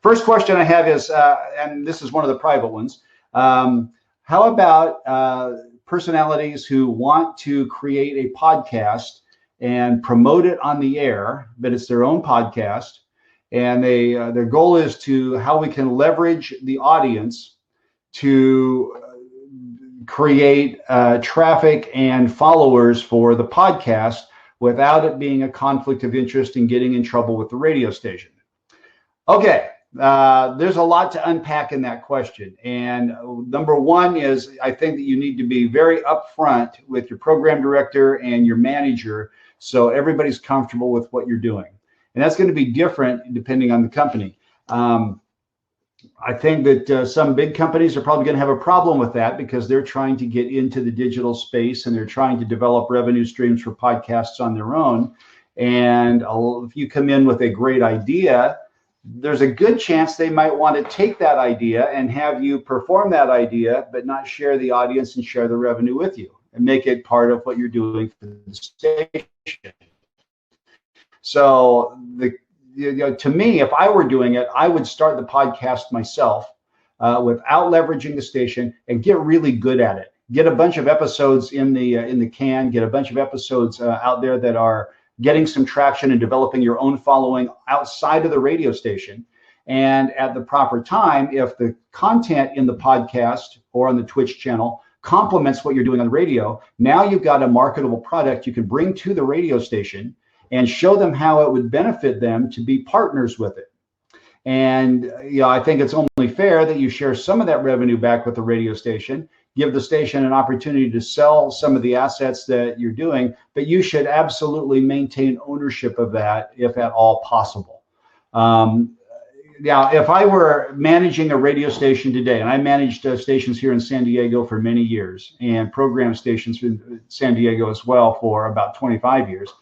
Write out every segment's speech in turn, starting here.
First question I have is, and this is one of the private ones, how about personalities who want to create a podcast and promote it on the air, but it's their own podcast, and their goal is to how we can leverage the audience to create traffic and followers for the podcast without it being a conflict of interest and getting in trouble with the radio station. Okay, there's a lot to unpack in that question. And number one is, I think that you need to be very upfront with your program director and your manager so everybody's comfortable with what you're doing. And that's going to be different depending on the company. I think that some big companies are probably going to have a problem with that because they're trying to get into the digital space and they're trying to develop revenue streams for podcasts on their own. And if you come in with a great idea, there's a good chance they might want to take that idea and have you perform that idea, but not share the audience and share the revenue with you and make it part of what you're doing for the station. So to me, if I were doing it, I would start the podcast myself without leveraging the station and get really good at it. Get a bunch of episodes in the can, get a bunch of episodes out there that are getting some traction and developing your own following outside of the radio station. And at the proper time, if the content in the podcast or on the Twitch channel complements what you're doing on the radio, now you've got a marketable product you can bring to the radio station and show them how it would benefit them to be partners with it. And I think it's only fair that you share some of that revenue back with the radio station, give the station an opportunity to sell some of the assets that you're doing, but you should absolutely maintain ownership of that if at all possible. Now, if I were managing a radio station today, and I managed stations here in San Diego for many years and program stations in San Diego as well for about 25 years,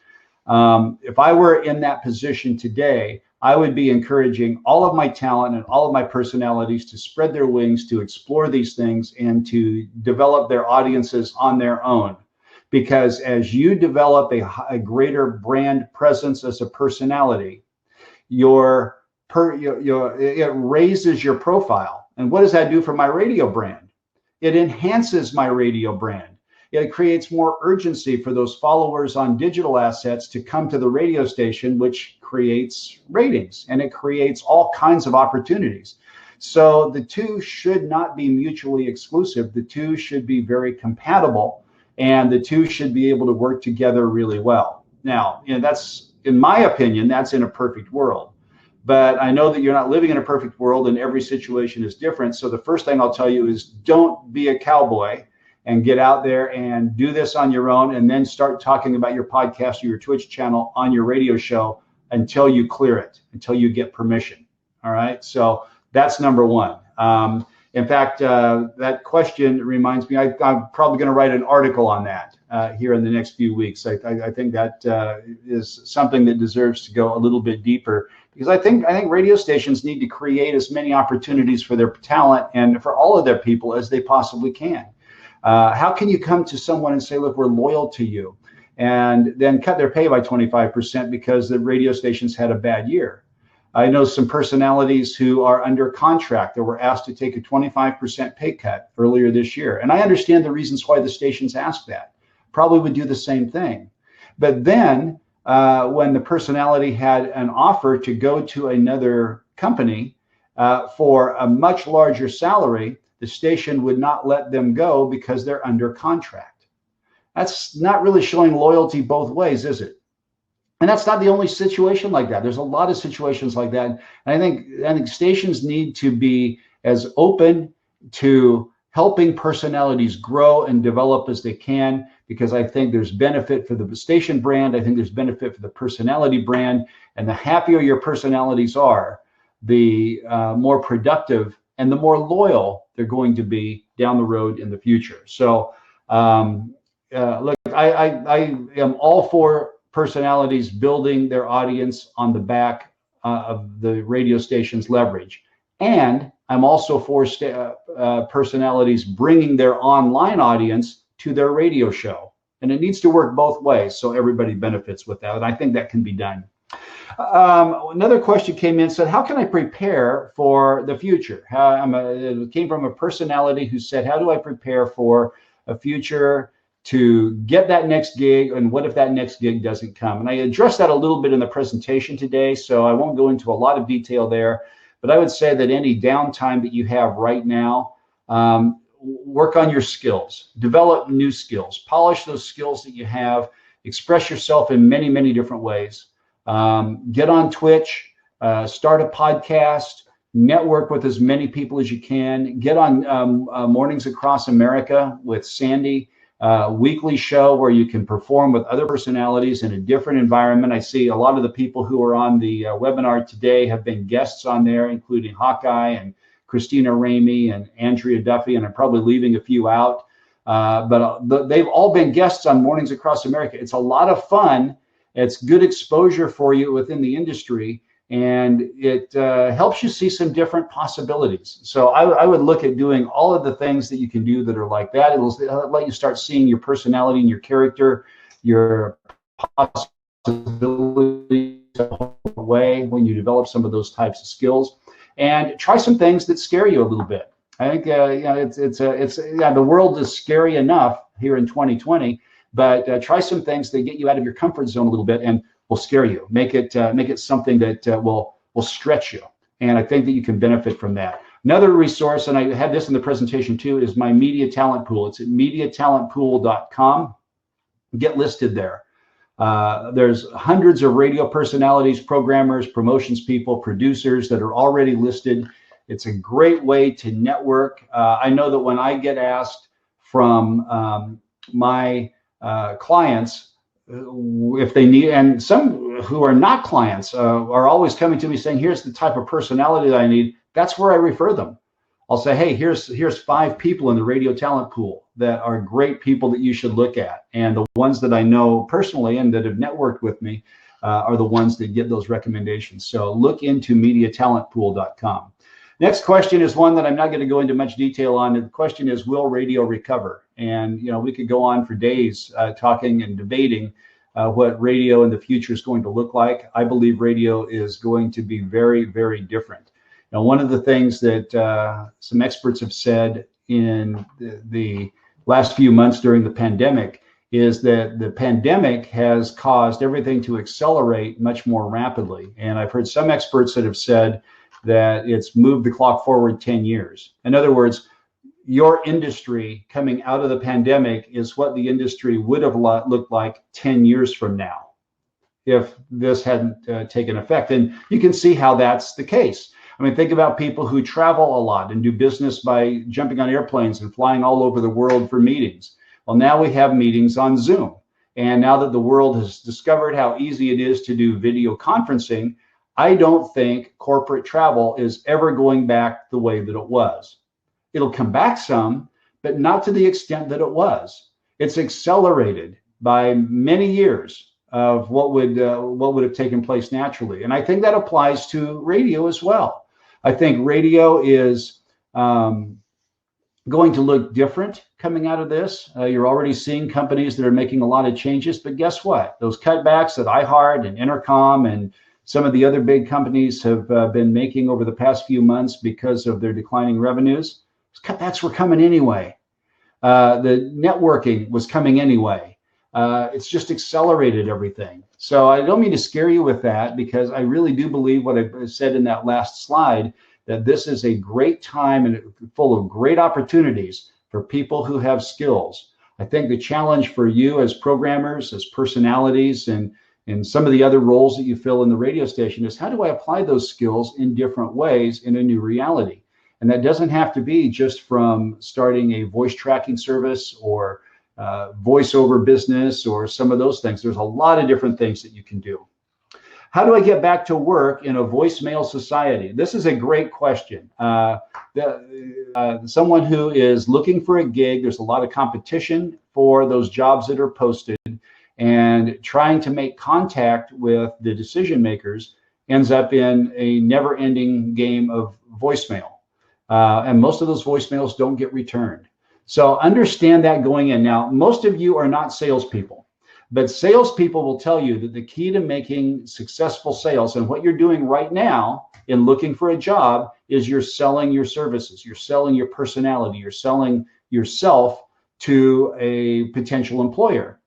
if I were in that position today, I would be encouraging all of my talent and all of my personalities to spread their wings, to explore these things and to develop their audiences on their own. Because as you develop a greater brand presence as a personality, it raises your profile. And what does that do for my radio brand? It enhances my radio brand. It creates more urgency for those followers on digital assets to come to the radio station, which creates ratings and it creates all kinds of opportunities. So the two should not be mutually exclusive. The two should be very compatible and the two should be able to work together really well. Now, that's, in my opinion, that's in a perfect world. But I know that you're not living in a perfect world and every situation is different. So the first thing I'll tell you is don't be a cowboy and get out there and do this on your own and then start talking about your podcast or your Twitch channel on your radio show until you clear it, until you get permission. All right. So that's number one. In fact, that question reminds me, I'm probably going to write an article on that here in the next few weeks. I think that is something that deserves to go a little bit deeper because I think radio stations need to create as many opportunities for their talent and for all of their people as they possibly can. How can you come to someone and say, look, we're loyal to you, and then cut their pay by 25% because the radio stations had a bad year? I know some personalities who are under contract that were asked to take a 25% pay cut earlier this year. And I understand the reasons why the stations asked that. Probably would do the same thing. But then when the personality had an offer to go to another company for a much larger salary, the station would not let them go because they're under contract. That's not really showing loyalty both ways, is it? And that's not the only situation like that. There's a lot of situations like that. And I think stations need to be as open to helping personalities grow and develop as they can, because I think there's benefit for the station brand. I think there's benefit for the personality brand. And the happier your personalities are, the more productive and the more loyal they're going to be down the road in the future. So look, I am all for personalities building their audience on the back of the radio station's leverage. And I'm also for personalities bringing their online audience to their radio show. And it needs to work both ways so everybody benefits with that. And I think that can be done. Another question came in, said, how can I prepare for the future? It came from a personality who said, how do I prepare for a future to get that next gig? And what if that next gig doesn't come? And I addressed that a little bit in the presentation today, so I won't go into a lot of detail there. But I would say that any downtime that you have right now, work on your skills, develop new skills, polish those skills that you have, express yourself in many, many different ways. Get on Twitch, start a podcast, network with as many people as you can. Get on Mornings Across America with Sandy, weekly show where you can perform with other personalities in a different environment. I see a lot of the people who are on the webinar today have been guests on there, including Hawkeye and Christina Ramey and Andrea Duffy, and I'm probably leaving a few out. But they've all been guests on Mornings Across America. It's a lot of fun. It's good exposure for you within the industry, and it helps you see some different possibilities. So I would look at doing all of the things that you can do that are like that. It'll let you start seeing your personality and your character, your possibilities away when you develop some of those types of skills, and try some things that scare you a little bit. I think the world is scary enough here in 2020, but try some things that get you out of your comfort zone a little bit and will scare you. Make it something that will stretch you, and I think that you can benefit from that. Another resource, and I had this in the presentation too, is my Media Talent Pool. It's at mediatalentpool.com. Get listed there. There's hundreds of radio personalities, programmers, promotions people, producers that are already listed. It's a great way to network. I know that when I get asked from my clients if they need, and some who are not clients are always coming to me saying, here's the type of personality that I need. That's where I refer them. I'll say, hey, here's 5 people in the radio talent pool that are great people that you should look at. And the ones that I know personally and that have networked with me are the ones that get those recommendations. So look into mediatalentpool.com. Next question is one that I'm not going to go into much detail on. The question is, will radio recover? And we could go on for days talking and debating what radio in the future is going to look like. I believe radio is going to be very, very different. Now, one of the things that some experts have said in the last few months during the pandemic is that the pandemic has caused everything to accelerate much more rapidly. And I've heard some experts that have said that it's moved the clock forward 10 years. In other words, your industry coming out of the pandemic is what the industry would have looked like 10 years from now if this hadn't taken effect. And you can see how that's the case. I mean, think about people who travel a lot and do business by jumping on airplanes and flying all over the world for meetings. Well, now we have meetings on Zoom. And now that the world has discovered how easy it is to do video conferencing, I don't think corporate travel is ever going back the way that it was. It'll come back some, but not to the extent that it was. It's accelerated by many years of what would have taken place naturally. And I think that applies to radio as well. I think radio is going to look different coming out of this. You're already seeing companies that are making a lot of changes, but guess what? Those cutbacks that iHeart and Intercom and some of the other big companies have been making over the past few months because of their declining revenues, those cutbacks were coming anyway. The networking was coming anyway. It's just accelerated everything. So I don't mean to scare you with that, because I really do believe what I said in that last slide, that this is a great time and full of great opportunities for people who have skills. I think the challenge for you as programmers, as personalities, and some of the other roles that you fill in the radio station is, how do I apply those skills in different ways in a new reality? And that doesn't have to be just from starting a voice tracking service or voiceover business or some of those things. There's a lot of different things that you can do. How do I get back to work in a voicemail society? This is a great question. Someone who is looking for a gig, there's a lot of competition for those jobs that are posted, and trying to make contact with the decision makers ends up in a never-ending game of voicemail. And most of those voicemails don't get returned. So understand that going in. Now, most of you are not salespeople. But salespeople will tell you that the key to making successful sales, and what you're doing right now in looking for a job, is you're selling your services, you're selling your personality, you're selling yourself to a potential employer.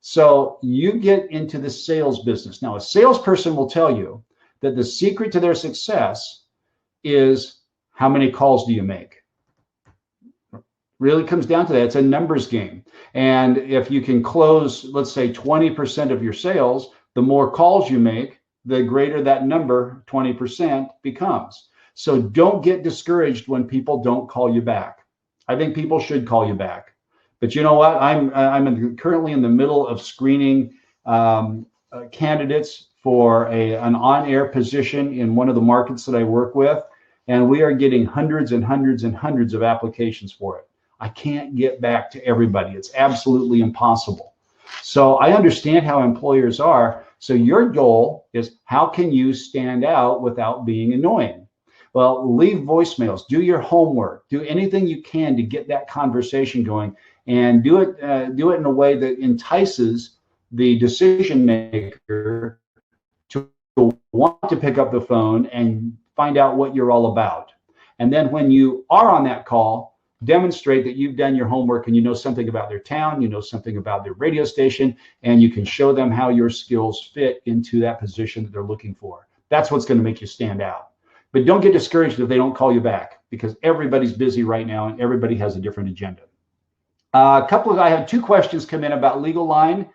So you get into the sales business. Now, a salesperson will tell you that the secret to their success is how many calls do you make? Really comes down to that. It's a numbers game. And if you can close, let's say 20% of your sales, the more calls you make, the greater that number, 20%, becomes. So don't get discouraged when people don't call you back. I think people should call you back. But you know what? I'm currently in the middle of screening candidates for an on-air position in one of the markets that I work with, and we are getting hundreds and hundreds and hundreds of applications for it. I can't get back to everybody. It's absolutely impossible. So I understand how employers are. So your goal is, how can you stand out without being annoying? Well, leave voicemails, do your homework, do anything you can to get that conversation going, and do it in a way that entices the decision maker to want to pick up the phone and find out what you're all about. And then when you are on that call, demonstrate that you've done your homework and you know something about their town, you know something about their radio station, and you can show them how your skills fit into that position that they're looking for. That's what's going to make you stand out. But don't get discouraged if they don't call you back, because everybody's busy right now and everybody has a different agenda. I had two questions come in about Legal Line.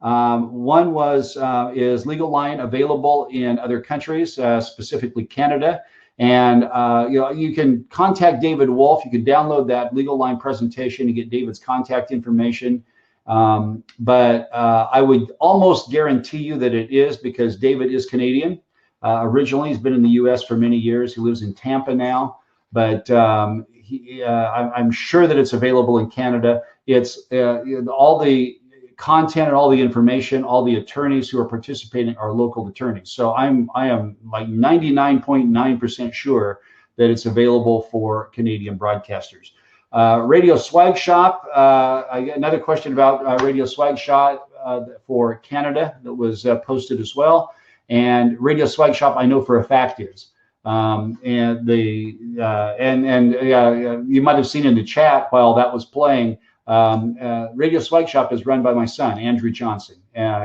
One was, is Legal Line available in other countries, specifically Canada? And you can contact David Wolf. You can download that Legal Line presentation to get David's contact information. But I would almost guarantee you that it is, because David is Canadian. Originally, he's been in the U.S. for many years. He lives in Tampa now, but I'm sure that it's available in Canada. It's all the content and all the information, all the attorneys who are participating are local attorneys. So I am like 99.9% sure that it's available for Canadian broadcasters. Radio Swag Shop, I got another question about Radio Swag Shop for Canada that was posted as well. And Radio Swag Shop, I know for a fact is. You might have seen in the chat while that was playing, Radio Swag Shop is run by my son, Andrew Johnson.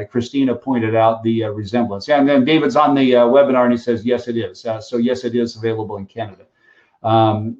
Christina pointed out the resemblance. And then David's on the webinar and he says, yes, it is. So yes, it is available in Canada. You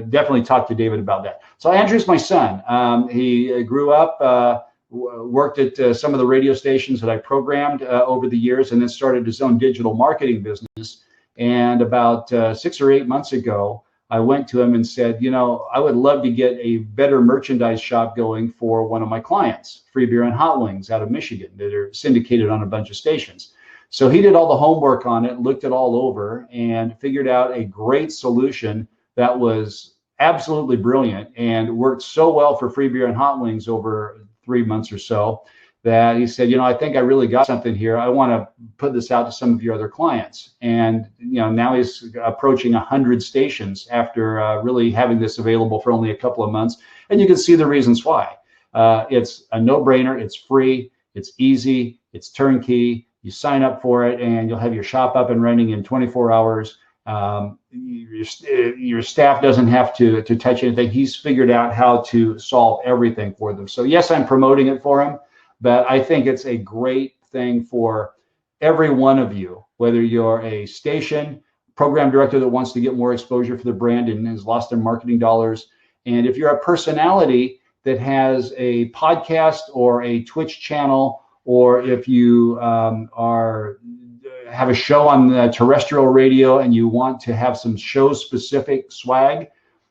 definitely talked to David about that. So Andrew's my son. He grew up, worked at some of the radio stations that I programmed over the years, and then started his own digital marketing business. And about 6 or 8 months ago, I went to him and said, you know, I would love to get a better merchandise shop going for one of my clients, Free Beer and Hot Wings out of Michigan, that are syndicated on a bunch of stations. So he did all the homework on it, looked it all over, and figured out a great solution that was absolutely brilliant and worked so well for Free Beer and Hot Wings over 3 months or so, that he said, you know, I think I really got something here. I want to put this out to some of your other clients. And, you know, now he's approaching 100 stations after really having this available for only a couple of months. And you can see the reasons why. It's a no-brainer. It's free. It's easy. It's turnkey. You sign up for it and you'll have your shop up and running in 24 hours. Your staff doesn't have to touch anything. He's figured out how to solve everything for them. So yes, I'm promoting it for him, but I think it's a great thing for every one of you, whether you're a station program director that wants to get more exposure for the brand and has lost their marketing dollars. And if you're a personality that has a podcast or a Twitch channel, or if you have a show on terrestrial radio and you want to have some show-specific swag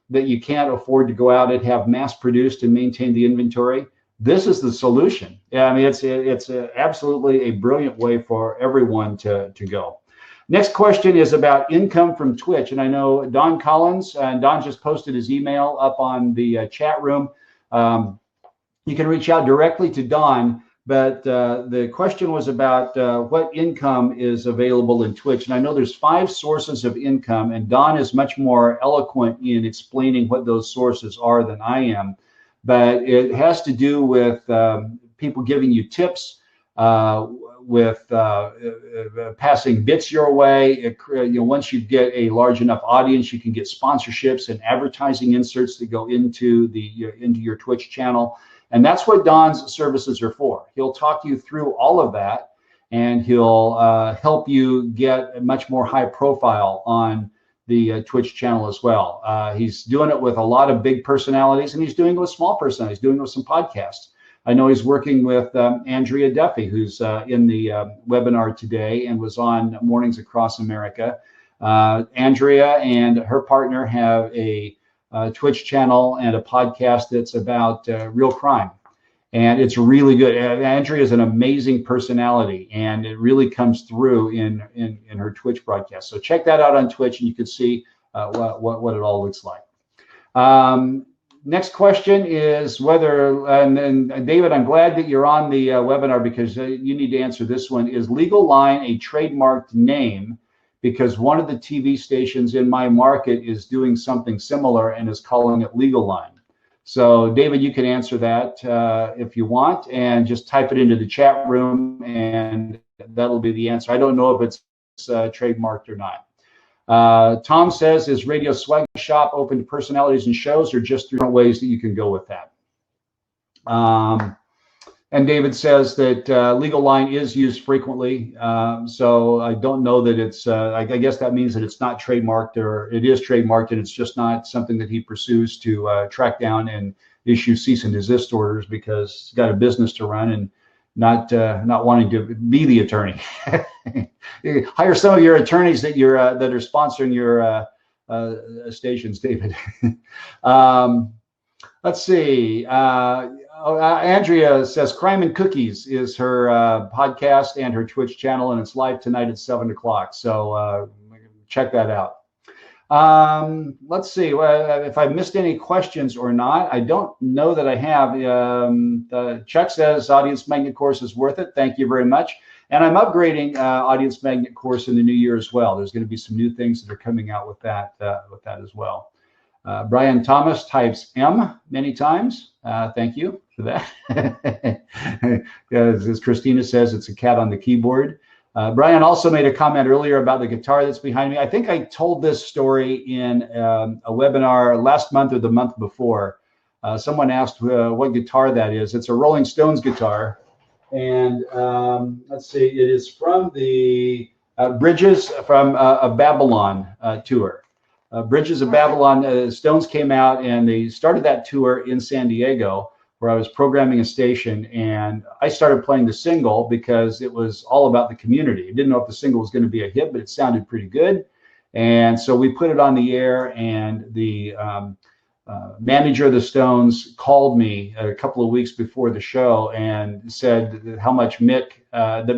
that you can't afford to go out and have mass-produced and maintain the inventory, this is the solution. I mean, it's absolutely a brilliant way for everyone to go. Next question is about income from Twitch. And I know Don Collins, and Don just posted his email up on the chat room. You can reach out directly to Don, but the question was about what income is available in Twitch. And I know there's 5 sources of income, and Don is much more eloquent in explaining what those sources are than I am. But it has to do with people giving you tips, with passing bits your way. Once you get a large enough audience, you can get sponsorships and advertising inserts that go into your Twitch channel. And that's what Don's services are for. He'll talk you through all of that, and he'll help you get a much more high profile on the Twitch channel as well. He's doing it with a lot of big personalities, and he's doing it with small personalities, doing it with some podcasts. I know he's working with Andrea Duffy, who's in the webinar today and was on Mornings Across America. Andrea and her partner have a Twitch channel and a podcast that's about real crime. And it's really good. Andrea is an amazing personality, and it really comes through in her Twitch broadcast. So check that out on Twitch, and you can see what it all looks like. Next question is whether, and David, I'm glad that you're on the webinar, because you need to answer this one. Is Legal Line a trademarked name? Because one of the TV stations in my market is doing something similar and is calling it Legal Line. So David, you can answer that if you want, and just type it into the chat room, and that'll be the answer. I don't know if it's trademarked or not. Tom says, is Radio Swag Shop open to personalities and shows, or just different ways that you can go with that? And David says that Legal Line is used frequently. So I don't know that it's, I guess that means that it's not trademarked, or it is trademarked, and it's just not something that he pursues to track down and issue cease and desist orders, because he's got a business to run and not wanting to be the attorney. Hire some of your attorneys that that are sponsoring your stations, David. Let's see. Andrea says Crime and Cookies is her podcast and her Twitch channel, and it's live tonight at 7 o'clock. So check that out. Let's see if I missed any questions or not. I don't know that I have. Chuck says Audience Magnet course is worth it. Thank you very much. And I'm upgrading Audience Magnet course in the new year as well. There's going to be some new things that are coming out with that as well. Brian Thomas types M many times. Thank you for that. As Christina says, it's a cat on the keyboard. Brian also made a comment earlier about the guitar that's behind me. I think I told this story in a webinar last month or the month before. Someone asked what guitar that is. It's a Rolling Stones guitar. And let's see, it is from the Bridges from a Babylon tour. Bridges of Babylon, Stones came out and they started that tour in San Diego, where I was programming a station, and I started playing the single because it was all about the community. I didn't know if the single was going to be a hit, but it sounded pretty good. And so we put it on the air, and the manager of the Stones called me a couple of weeks before the show and said how much Mick had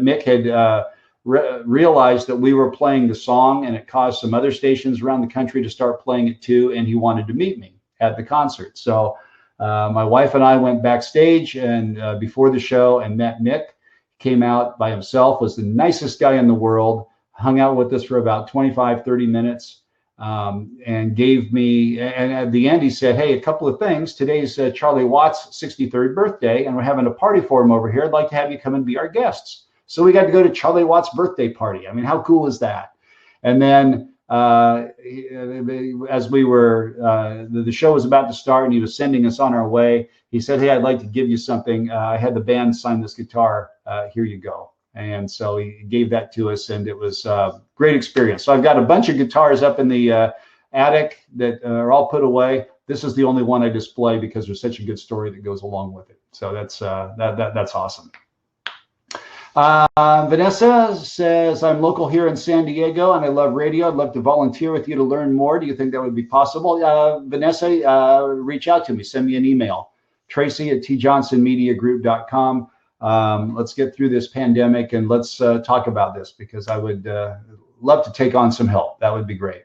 realized that we were playing the song, and it caused some other stations around the country to start playing it too, and he wanted to meet me at the concert. So my wife and I went backstage and before the show and met Mick. Came out by himself, was the nicest guy in the world, hung out with us for about 25, 30 minutes, and gave me, and at the end he said, hey, a couple of things. Today's Charlie Watts' 63rd birthday, and we're having a party for him over here. I'd like to have you come and be our guests. So we got to go to Charlie Watts' birthday party. I mean, how cool is that? And then as we were, the show was about to start and he was sending us on our way, he said, hey, I'd like to give you something. I had the band sign this guitar. Here you go. And so he gave that to us, and it was a great experience. So I've got a bunch of guitars up in the attic that are all put away. This is the only one I display because there's such a good story that goes along with it. So that's that's awesome. Vanessa says, I'm local here in San Diego and I love radio. I'd love to volunteer with you to learn more. Do you think that would be possible? Vanessa, reach out to me. Send me an email. Tracy@tjohnsonmediagroup.com. Let's get through this pandemic and let's talk about this, because I would love to take on some help. That would be great.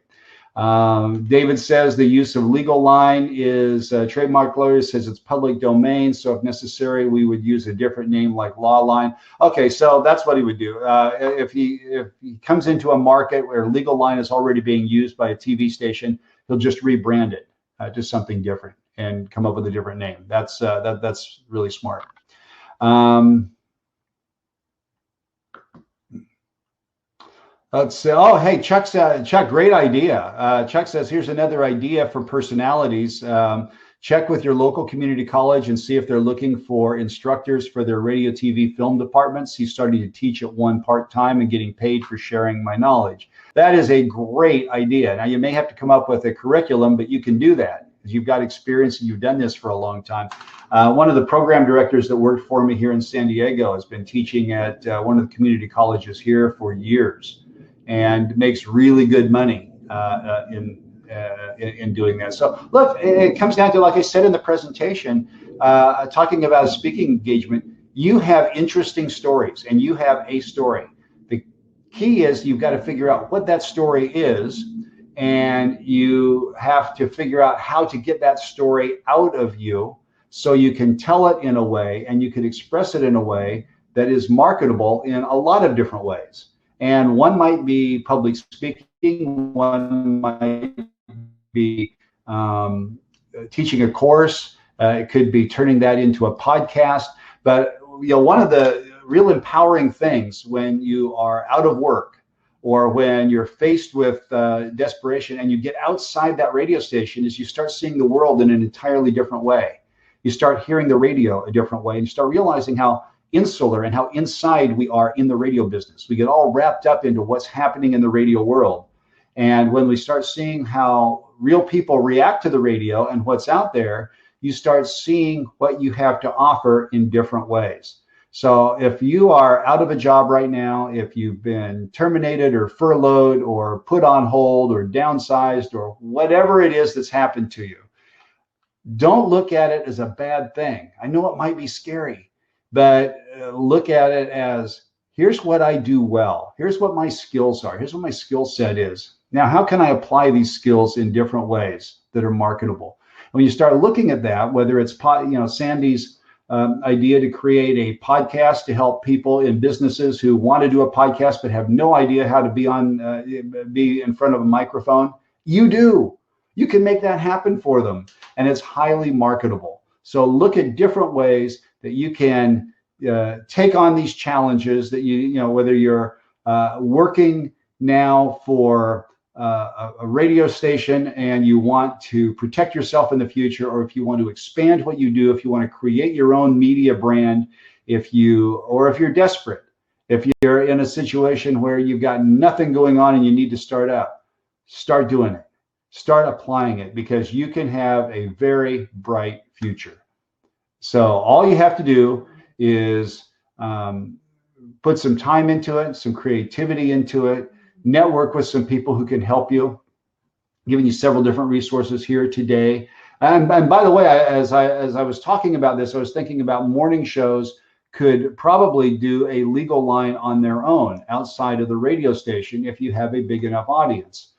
David says the use of Legal Line is trademark lawyer says it's public domain. So if necessary, we would use a different name like Law Line. Okay, so that's what he would do. If he comes into a market where Legal Line is already being used by a TV station, he'll just rebrand it to something different and come up with a different name. That's really smart. Let's say, oh, hey, Chuck, great idea. Chuck says, here's another idea for personalities. Check with your local community college and see if they're looking for instructors for their radio, TV, film departments. He's starting to teach at one part-time and getting paid for sharing my knowledge. That is a great idea. Now, you may have to come up with a curriculum, but you can do that. You've got experience and you've done this for a long time. One of the program directors that worked for me here in San Diego has been teaching at one of the community colleges here for years and makes really good money in doing that. So look, it comes down to, like I said in the presentation, talking about a speaking engagement, you have interesting stories and you have a story. The key is you've got to figure out what that story is, and you have to figure out how to get that story out of you so you can tell it in a way and you can express it in a way that is marketable in a lot of different ways. And one might be public speaking, one might be teaching a course, it could be turning that into a podcast. But one of the real empowering things when you are out of work or when you're faced with desperation and you get outside that radio station is you start seeing the world in an entirely different way. You start hearing the radio a different way, and you start realizing how insular and how inside we are in the radio business. We get all wrapped up into what's happening in the radio world. And when we start seeing how real people react to the radio and what's out there, you start seeing what you have to offer in different ways. So if you are out of a job right now, if you've been terminated or furloughed or put on hold or downsized or whatever it is that's happened to you, don't look at it as a bad thing. I know it might be scary, but look at it as, here's what I do well. Here's what my skills are. Here's what my skill set is. Now, how can I apply these skills in different ways that are marketable? When you start looking at that, whether it's Sandy's idea to create a podcast to help people in businesses who want to do a podcast but have no idea how to be in front of a microphone, you do. You can make that happen for them, and it's highly marketable. So look at different ways that you can take on these challenges that whether you're working now for a radio station and you want to protect yourself in the future, or if you want to expand what you do, if you want to create your own media brand, if you're desperate, if you're in a situation where you've got nothing going on and you need to start up, start doing it. Start applying it, because you can have a very bright future. So all you have to do is put some time into it, some creativity into it, network with some people who can help you. Giving you several different resources here today. And by the way, as I was talking about this, I was thinking about morning shows could probably do a legal line on their own outside of the radio station if you have a big enough audience.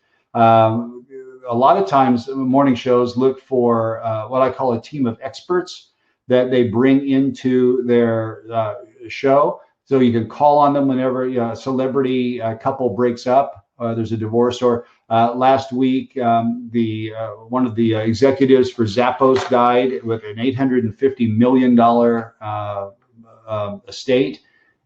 A lot of times morning shows look for what I call a team of experts that they bring into their show. So you can call on them whenever a celebrity couple breaks up, there's a divorce, or last week, one of the executives for Zappos died with an $850 million estate.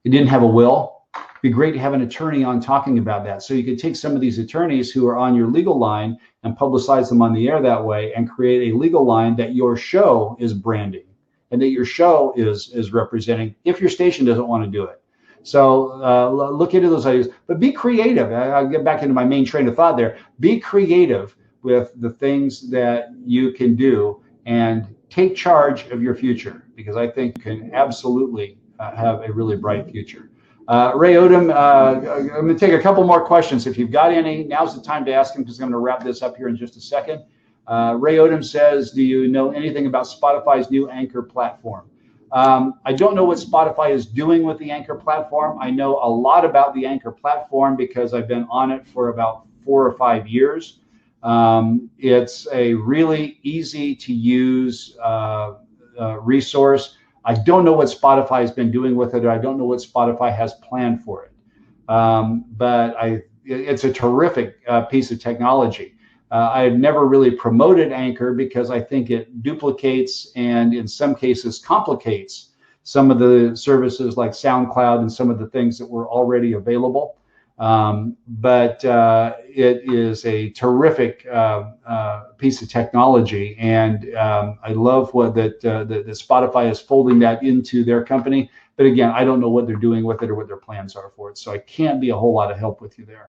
It didn't have a will. It'd be great to have an attorney on talking about that. So you could take some of these attorneys who are on your legal line and publicize them on the air that way, and create a legal line that your show is branding and that your show is representing, if your station doesn't want to do it. So look into those ideas, but be creative. I'll get back into my main train of thought there. Be creative with the things that you can do and take charge of your future, because I think you can absolutely have a really bright future. Ray Odom, I'm going to take a couple more questions. If you've got any, now's the time to ask them, because I'm going to wrap this up here in just a second. Ray Odom says, do you know anything about Spotify's new Anchor platform? I don't know what Spotify is doing with the Anchor platform. I know a lot about the Anchor platform because I've been on it for about 4 or 5 years. It's a really easy to use resource. I don't know what Spotify has been doing with it, or I don't know what Spotify has planned for it. But it's a terrific piece of technology. I've never really promoted Anchor because I think it duplicates and in some cases complicates some of the services like SoundCloud and some of the things that were already available. But it is a terrific piece of technology, and I love that Spotify is folding that into their company. But again, I don't know what they're doing with it or what their plans are for it, so I can't be a whole lot of help with you there.